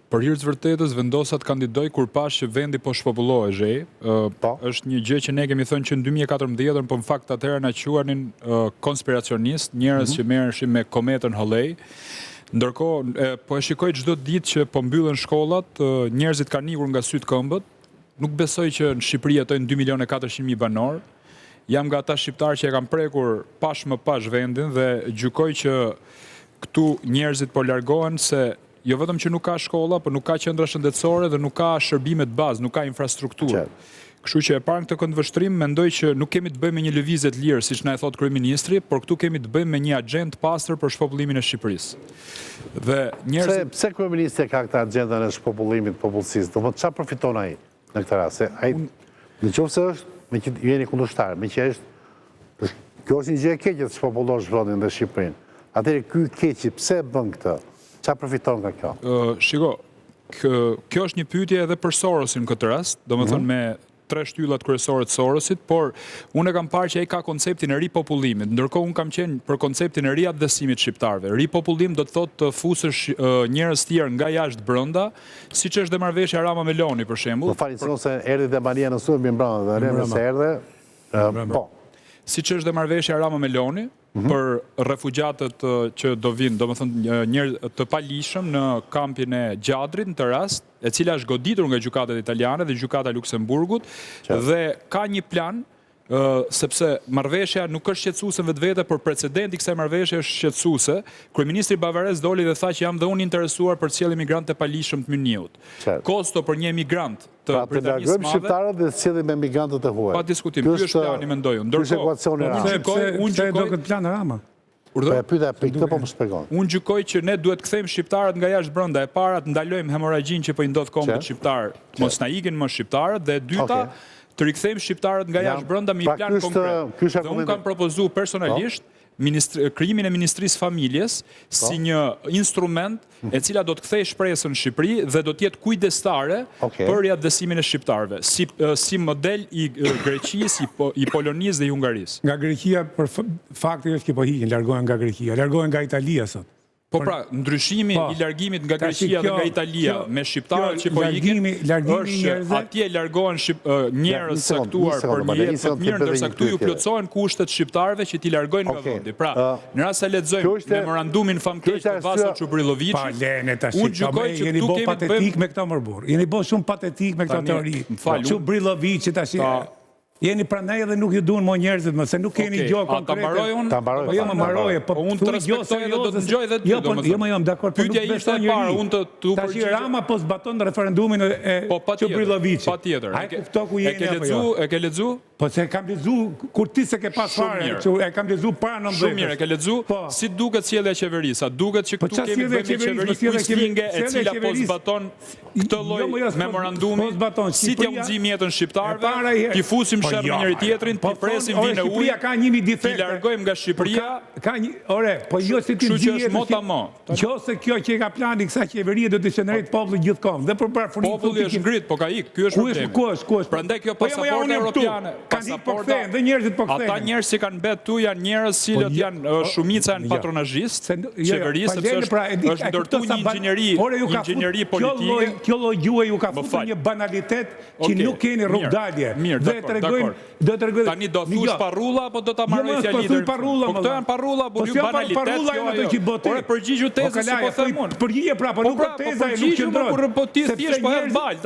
Për hir të vërtetës vendosa të kandidoj kur pash që vendi po shpopullohej. Është një gjë që ne kemi thënë që në 2014, por në fakt atëherë na quanin konspiracionist, njerëz që merreshin me kometën Halley. Ndërkohë po e shikoj çdo ditë që po mbyllen shkollat, njerëzit kanë ikur nga syt këmbët. Nuk besoj që në Shqipëri jetojnë 2.400.000 banor. Jam nga ata shqiptarë që e kam prekur pash më pash vendin dhe gjykoj që këtu njerëzit po largohen se jo vetëm që nuk ka shkolla, por nuk ka qendra shëndetësore dhe nuk ka shërbime të bazë, nuk ka infrastrukturë. Kështu që e para këtë këndvështrim mendoj që nuk kemi të bëjmë me një lëvizje të lirë, siç na e thot kryeministri, por këtu kemi të bëjmë me një agjendë pastër për shpopullimin e Shqipërisë. Dhe njerëzit pse kryeministri ka këtë agjendën e shpopullimit të popullsisë? Do të çfarë përfiton ai në këtë rast? Ai nëse është me që jeni kundërshtar, me që është kjo është një gjë e keqe të shpopullosh vendin dhe Shqipërinë. Atëherë ky keqi pse bën këtë? Çfarë përfiton nga kjo? Shiko, kjo është një pyetje edhe për Sorosin në këtë rast, domethënë me 3 shtyllat kryesore të Sorosit, por unë e kam parë që ai ka konceptin e ripopullimit, ndërkohë unë kam qenë për konceptin e riaddësimit shqiptarëve. Ripopullim do të thotë të fusësh njerëz të tjerë nga jashtë brenda, siç është dhe marrëveshja Rama Meloni për shembull. Po falni se erdhi dhe Maria në Subi mbrapa dhe Rema se erdhe. Po. Siç është dhe marrëveshja Rama Meloni për refugjatët që do vinë, domethënë njerëz të palishëm në kampin e Gjadrit në të rast, e cila është goditur nga gjykatat italiane dhe gjykata e Luksemburgut, dhe ka një plan, sepse marrëveshja nuk është shqetësuese vetvete, por precedenti i kësaj marrëveshje është shqetësuese. Kryeministri Bavarez doli dhe tha që jam dhe unë interesuar për të sjellë emigrant të palishëm të Myniut. Kosto për një emigrant të Britanisë së Madhe. Shqiptarët dhe sjellim emigrantët e huaj. Pa diskutim, ky është plani mendoj unë. Ndërkohë, unë gjykoj këtë plan Rama. Këtë po më shpjegon. Unë gjykoj që ne duhet të kthejmë shqiptarët nga jashtë brenda. E para të ndalojmë hemorragjin që po i ndodh kombit shqiptar, mos na ikin më shqiptarët, dhe e dyta të rikthejmë shqiptarët nga jashtë brenda me një plan konkret. Dhe unë kam propozuar personalisht krijimin e Ministrisë Familjes si një instrument e cila do të kthejë shpresën në Shqipëri dhe do të jetë kujdestare për riaddësimin e shqiptarëve, si model i Greqisë, i Polonisë dhe i Hungarisë. Nga Greqia, për fakti është që po hiqen, largohen nga Greqia, largohen nga Italia sot. Po pra, ndryshimi i largimit nga Greqia dhe nga Italia me shqiptarët që po ikin, është atje largohen njerëz saktuar për një jetë më të mirë, ndërsa këtu ju plotësohen kushtet shqiptarëve që t'i largojnë nga vendi. Pra, në rast se lexojmë memorandumin famkeq të Vaso Çubriloviçit, unë gjykoj që këtu kemi të bëjmë me këto mërbur. Jeni bërë shumë patetik me këto teori. Çubriloviçi tash. Jeni prandaj edhe nuk ju duan më njerëzit, se nuk keni gjë konkrete. Ta mbaroj unë? Po jo më mbaroje, po unë të respektoj dhe do të dëgjoj dhe ty. Jo më jam dakord, po nuk besoj njëri. Tash Rama po zbaton referendumin e Çubriloviçit. Patjetër. Ai kupto ku jeni apo jo. E ke lexu? Po se e kam lexu kur ti se ke pas fare, e kam lexu para 90. Shumë mirë, e ke lexu? Si duket sjellja e qeverisë? A duket që këtu kemi bërë një qeveri kuislinge e cila po zbaton këtë lloj memorandumi? Si t'ja udhëzim jetën shqiptarëve? Ti fusim shërë me njëri tjetrin, ti presim vinë ujë, Shqipëria ka 1000 defekte. Ti largojmë nga Shqipëria. Po jo se ti që është motamo. Jo se kjo që ka plani kësaj qeverie do të shënërrit populli gjithkohë. Dhe për parafurimin populli është ngrit, po ka ik, ky është problemi. Ku është? Prandaj kjo pasaportë europiane, pasaporta dhe njerëzit po kthehen. Ata njerëz që kanë mbet tu janë njerëz cilët janë shumica janë patronazhist, qeverisë sepse është ndërtuar një inxhinieri politike. Kjo lloj gjuhë ju ka futur një banalitet që nuk keni rrugdalje. Do të rregoj. Tani do thush parrulla apo do ta marrësh fjalën? Po këto janë parrulla, po ju banalitet. Por përgjigju tezës si po them unë. Përgjigje pra, po nuk ka teza e nuk qëndron. Po ti thjesht po hedh bal,